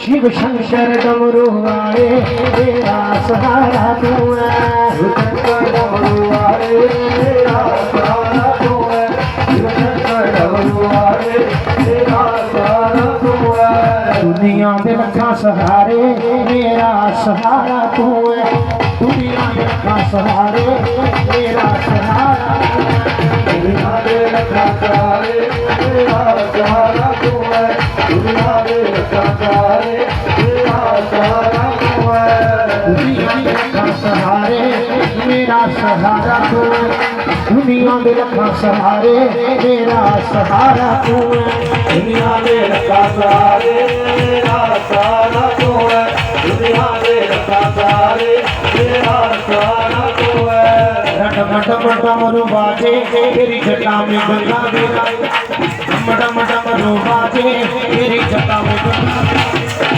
शिव शंकर डमरू वाले तेरा सहारा तू है। शिव शंकर डमरू वाले तेरा सहारा तू है। शिव शंकर डमरू वाले तेरा सहारा तू है। दुनिया में रखा सहारे मेरा सहारा तू है। दुनिया में रखा सहारे मेरा सहारा तू है। दुनिया में रखा सहारे मेरा सहारा तू है। दुनिया में रखा सहारे मेरा सहारा तू है। दुनिया में रखा सहारे मेरा सहारा तू है। दुनिया में रखा सहारे मेरा सहारा तू है। दुनिया में रखा सहारे मेरा सहारा तू है। दुनिया में रखा सहारे मेरा सहारा तू है। डम डम डमरू बाजे तेरी जटा में गंगा बिराए। डम डम डमरू बाजे तेरी जटा में गंगा बिराए।